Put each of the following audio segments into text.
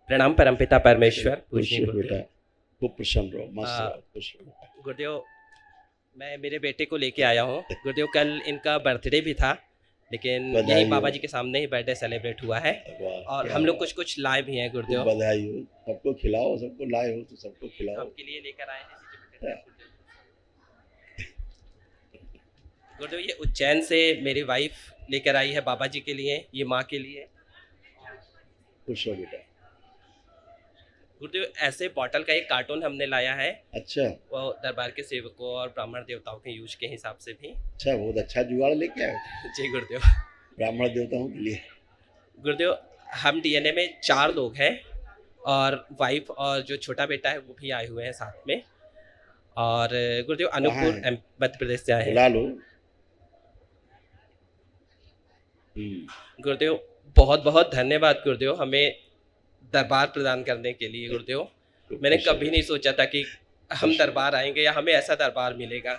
प्रणाम परमपिता परमेश्वर खुश पूजनीय रहो बेटा, गुरुदेव। खूब प्रसन्न रहो, मस्त आ, रहो, खुश रहो। गुरुदेव, मैं मेरे बेटे को लेके आया हूँ गुरुदेव। कल इनका बर्थडे भी था, लेकिन यही बधाई बाबा हो। जी के सामने ही बर्थडे सेलिब्रेट हुआ है। वाह, और क्या हम लोग बात। कुछ कुछ लाए भी हैं खूब गुरुदेव। बधाई हो, सबको खिलाओ, सबको लाए हो तो सबको खिलाओ। आपके लिए लेकर आए हैं certificate गुरुदेव। ये उज्जैन से मेरी वाइफ लेकर आई है बाबा जी के लिए, ये माँ के लिए। खुश हो बेटा। गुरुदेव, ऐसे बॉटल का एक कार्टून हमने लाया है, अच्छा वो दरबार के सेवकों और ब्राह्मण देवताओं के यूज के हिसाब से भी। अच्छा, बहुत अच्छा जुगाड़ लेके आए हो जी गुरुदेव। ब्राह्मण देवताओं के लिए। गुरुदेव, हम डीएनए में 4 लोग हैं, और वाइफ और जो छोटा बेटा है वो भी आए हुए हैं साथ में। और गुरुदेव कहाँ अनूपपुर है? मध्य प्रदेश से आए हैं। बुला लो। गुरुदेव, बहुत बहुत धन्यवाद गुरुदेव, हमें दरबार प्रदान करने के लिए गुरुदेव। मैंने खुश हो कभी नहीं सोचा था कि हम दरबार आएंगे या हमें ऐसा दरबार मिलेगा।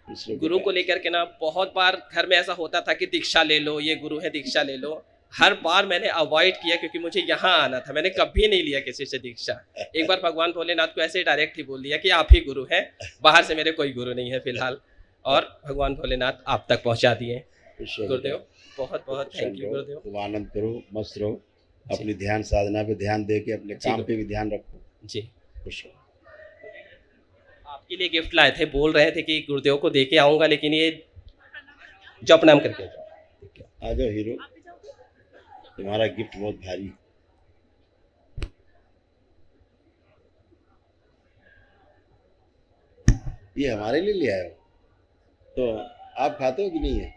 खुश हो गुरु बेटा। को लेकर के ना बहुत बार घर में ऐसा होता था कि दीक्षा ले लो, ये गुरु है दीक्षा ले लो। हर बार मैंने अवॉइड किया क्योंकि मुझे यहाँ आना था। मैंने कभी नहीं लिया किसी से दीक्षा। एक बार भगवान भोलेनाथ को ऐसे डायरेक्ट ही बोल दिया कि आप ही गुरु हैं, बाहर से मेरे कोई गुरु नहीं है फिलहाल। और भगवान भोलेनाथ आप तक पहुँचा दिए खुश हो गुरुदेव। बेटा। बहुत बहुत प्रसन्न थैंक यू रहो, गुरुदेव। खूब आनंद करो, मस्त रहो। जी। अपनी ध्यान साधना पे ध्यान दे के अपने जी, काम पे भी ध्यान रखो। जी। खुश हो। आपके लिए गिफ्ट लाए थे, बोल रहे थे कि गुरुदेव को दे के आऊँगा, लेकिन ये जो प्रणाम करके जाओ। आ जाओ हीरो, तुम्हारा गिफ्ट बहुत भारी। ये हमारे लिए ले आए हो, तो आप खाते हो कि नहीं है?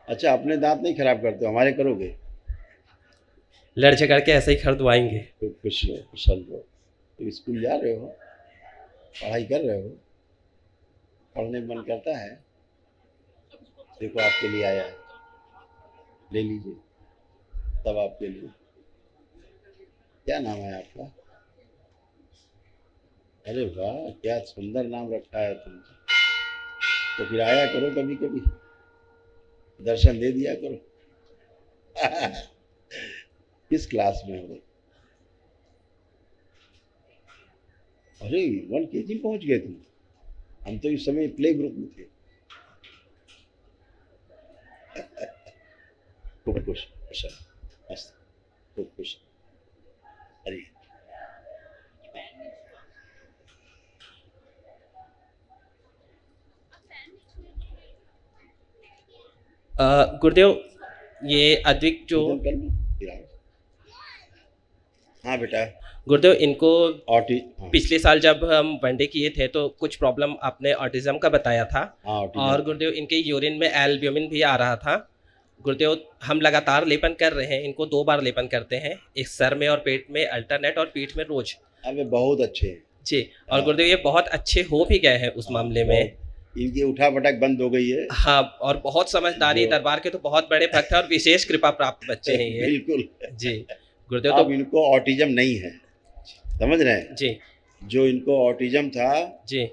अच्छा, अपने दांत नहीं खराब करते हो, हमारे करोगे? लड़ झगड़ के ऐसे ही खरीदवाएंगे। तो खुश रहो, प्रसन्न रहो। तो स्कूल जा रहे हो, पढ़ाई कर रहे हो, पढ़ने में मन करता है? देखो आपके लिए आया है, ले लीजिए, सब आपके लिए। क्या नाम है आपका? अरे वाह, क्या सुंदर नाम रखा है तुमने। तो फिर आया करो कभी कभी, दर्शन दे दिया करो। किस क्लास में हो? अरे 1 kg पहुंच गए तुम। हम तो इस समय प्ले ग्रुप में थे। खूब खुश, प्रसन्न, मस्त, खूब खुश। अरे गुरुदेव, ये अद्विक जो भोजन कर लो, फिर आओ। हाँ बेटा। गुरुदेव, इनको हाँ, पिछले साल जब हम वनडे किए थे तो कुछ प्रॉब्लम आपने ऑटिज्म का बताया था। हाँ, ऑटिज्म और का। गुरुदेव, इनके यूरिन में एल्ब्यूमिन भी आ रहा था। गुरुदेव, हम लगातार लेपन कर रहे हैं, इनको 2 बार लेपन करते हैं, एक सर में और पेट में अल्टरनेट, और पीठ में रोज। अबे बहुत अच्छे हैं। जी। और हाँ। गुरुदेव, ये बहुत अच्छे हो भी गए हैं उस मामले में। बहुत। इनकी उठा पटक बंद हो गई है। हाँ, और बहुत समझदारी, जो- दरबार के तो बहुत बड़े भक्त हैं और विशेष कृपा प्राप्त बच्चे हैं ये। बिल्कुल। जी गुरुदेव। अब तो इनको ऑटिज्म नहीं है, समझ रहे हैं? जी जो इनको ऑटिज्म था, जी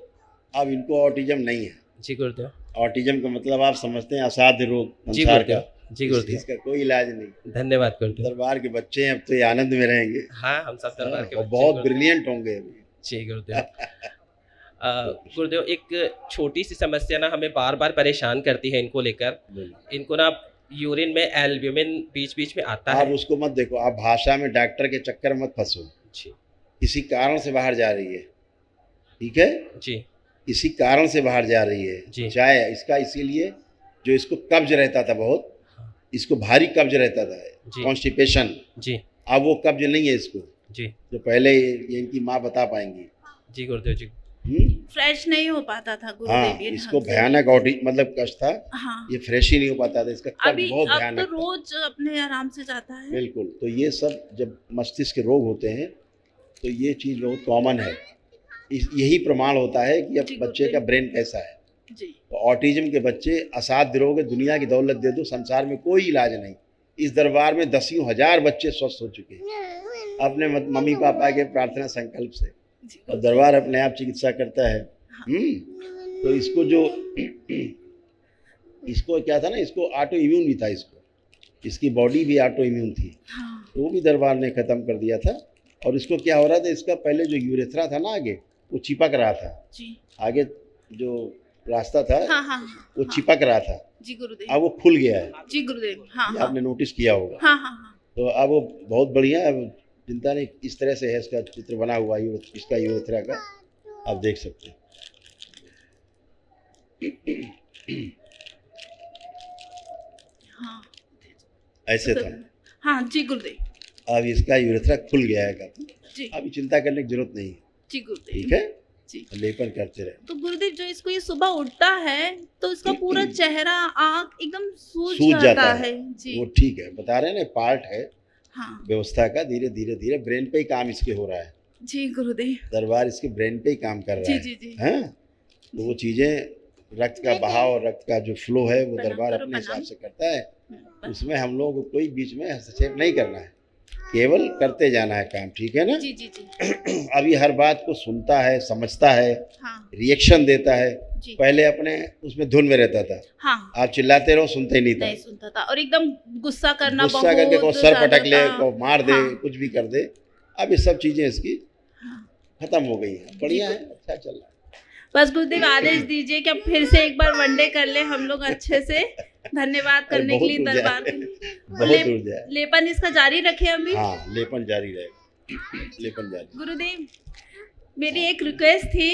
अब इनको ऑटिज्म नहीं है। जी गुरुदेव। ऑटिज्म का मतलब आप समझते हैं, असाध्य रोग जी संसार गुरुदेव। का। जी गुरुदेव। इसका कोई इलाज नहीं। धन्यवाद गुरुदेव। दरबार के बच्चे हैं, अब तो ये आनंद में रहेंगे। हाँ, हम सब दरबार के और बच्चे बहुत गुरुदेव। ब्रिलियंट होंगे अभी। जी गुरुदेव। गुरुदेव, एक छोटी सी समस्या ना हमें बार बार परेशान करती है इनको लेकर। इनको ना यूरिन में एल्ब्यूमिन बीच बीच में आता आप है। उसको मत देखो, आप भाषा में डॉक्टर के चक्कर में मत फंसो। जी किसी कारण से बाहर जा रही है, ठीक है? जी इसी कारण से बाहर जा रही जी। है। चाहे इसका इसीलिए, जो इसको कब्ज रहता था बहुत, इसको भारी कब्ज रहता था, जी। कॉन्स्टिपेशन। जी अब वो कब्ज नहीं है इसको, जी जो पहले ये इनकी माँ बता पाएंगी। जी गुरुदेव जी। फ्रेश नहीं हो पाता था हाँ, गुरुदेव ये इसको ढंग से। भयानक मतलब कष्ट था। हाँ, ये फ्रेश ही नहीं हो पाता था, इसका कब्ज अभी बहुत अब तो भयानक था। रोज अपने आराम से जाता है। बिल्कुल। तो ये सब जब मस्तिष्क के रोग होते हैं तो ये चीज़ बहुत कॉमन है। यही प्रमाण होता है कि अब जी, बच्चे का ब्रेन कैसा है। जी। तो ऑटिज्म के बच्चे असाध्य रोग है, दुनिया की दौलत दे दो, संसार में कोई इलाज नहीं। इस दरबार में 10 हजार बच्चे स्वस्थ हो चुके हैं अपने मम्मी पापा के प्रार्थना संकल्प से, जी, और दरबार अपने आप चिकित्सा करता है। तो इसको जो इसको क्या था ना, इसको ऑटो इम्यून भी था, इसको इसकी बॉडी भी ऑटो इम्यून थी, हाँ, तो वो भी दरबार ने ख़त्म कर दिया था। और इसको क्या हो रहा था, इसका पहले जो यूरेथ्रा था ना आगे, वो चिपक रहा था। जी आगे जो रास्ता था हाँ हाँ वो हाँ चिपक रहा था, जी गुरुदेव। अब वो खुल गया है। जी गुरुदेव। हाँ ये हाँ आपने नोटिस किया होगा। हाँ हाँ हाँ तो अब वो बहुत बढ़िया है, चिंता नहीं, इस तरह से है, इसका चित्र बना हुआ है इसका यूरेथ्रा का, आप देख सकते हैं। हाँ ऐसे था, हाँ जी गुरुदेव। अब इसका यूरेथ्रा खुल गया है काफी, जी अभी चिंता करने की जरूरत नहीं है। जी गुरुदेव। ठीक है, जी लेपन करते रहे। तो गुरुदेव जो इसको ये सुबह उठता है तो इसका पूरा चेहरा आँख एकदम सूज सूज जाता है। है, जी वो ठीक है, बता रहे हैं ना, पार्ट है हाँ व्यवस्था का। धीरे धीरे धीरे ब्रेन पे ही काम इसके हो रहा है, जी गुरुदेव। दरबार इसके ब्रेन पे ही काम कर रहा जी है। जी जी हैं? तो वो चीज़ें, रक्त का बहाव, रक्त का जो फ्लो है वो प्रणाम दरबार करो, अपने हिसाब प्रणाम। से करता है। हम्म, उसमें हम लोगों को कोई बीच में हस्तक्षेप नहीं करना है, केवल करते जाना है काम। ठीक है ना? जी जी जी अभी हर बात को सुनता है, समझता है, हाँ रिएक्शन देता है। जी पहले अपने उसमें धुन में रहता था, हाँ आप चिल्लाते रहो सुनते ही नहीं था, नहीं सुनता था और एकदम गुस्सा करना गुस्सा करके को बहुत सर ज्यादा पटक ले, था। को मार दे, हाँ। कुछ भी कर दे। अब ये सब चीजें इसकी हाँ। खत्म हो गई हैं, बढ़िया है, अच्छा चल रहा है। बस गुरुदेव आदेश दीजिए कि अब फिर से एक बार वनडे कर ले हम लोग अच्छे से। धन्यवाद करने के लिए बहुत दरबार ऊर्जा के है, लिए। बहुत ले- ऊर्जा है। लेपन इसका जारी रखे अभी। हाँ, लेपन जारी रहेगा, लेपन जारी। गुरुदेव मेरी एक रिक्वेस्ट थी,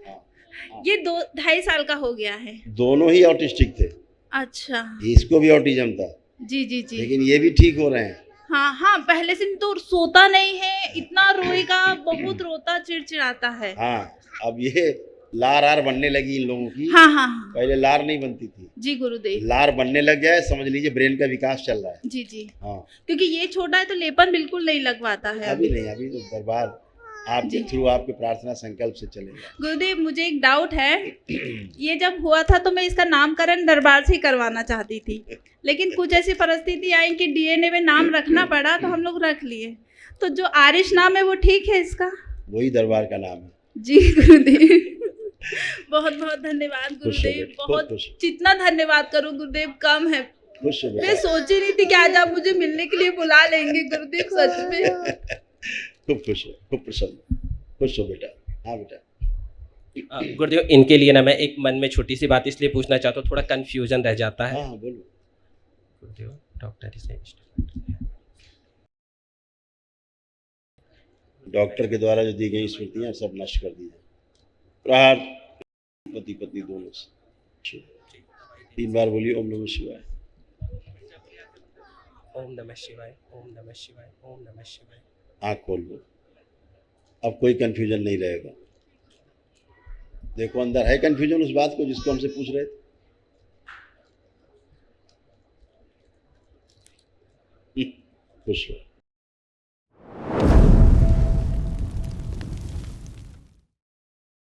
हाँ, ये 2-2.5 साल का हो गया है। दोनों ही ऑटिस्टिक थे, अच्छा इसको भी ऑटिज्म था, जी जी जी लेकिन ये भी ठीक हो रहे हैं। हाँ हाँ पहले से तो सोता नहीं है, इतना रोएगा, बहुत रोता, चिड़चिड़ाता है। हाँ, अब ये लार आर बनने लगी इन लोगों की। हाँ हाँ हाँ पहले लार नहीं बनती थी, जी गुरुदेव। लार बनने लग जाए, समझ लीजिए ब्रेन का विकास चल रहा है। जी जी हाँ, क्योंकि ये छोटा है तो लेपन बिल्कुल नहीं लगवाता है अभी अभी। नहीं, अभी तो दरबार आपके जी। थ्रू, आपके प्रार्थना संकल्प से चलेगा। गुरुदेव मुझे एक डाउट है, ये जब हुआ था तो मैं इसका नामकरण दरबार से ही करवाना चाहती थी, लेकिन कुछ ऐसी परिस्थिति आई कि डीएनए में नाम रखना पड़ा तो हम लोग रख लिए। तो जो आरिश नाम है वो ठीक है इसका? वही दरबार का नाम है। जी गुरुदेव बहुत बहुत धन्यवाद खुश हो गुरुदेव, बेटा, खूब बहुत खुश। जितना धन्यवाद करूं गुरुदेव कम है। खुश हो मैं बेटा, सोच ही नहीं थी कि आज आप मुझे मिलने के लिए बुला लेंगे गुरुदेव, सच में। खूब खुश हो, खूब प्रसन्न, खुश हो बेटा। हाँ बेटा, गुरुदेव इनके लिए ना मैं एक मन में छोटी सी बात इसलिए पूछना चाहता हूँ, थोड़ा कन्फ्यूजन रह जाता है। हाँ बोलो। गुरुदेव डॉक्टर डॉक्टर के द्वारा जो दी गई स्मृतियाँ सब नष्ट कर दी है। प्रहार पति पत्नी दोनों से 3 बार बोलिए ओम नमः शिवाय। ओम नमः शिवाय, ओम नमः शिवाय, ओम नमः शिवाय। आँख खोल लो, अब कोई कंफ्यूजन नहीं रहेगा। देखो अंदर है कंफ्यूजन उस बात को जिसको हमसे पूछ रहे थे। खुश हो।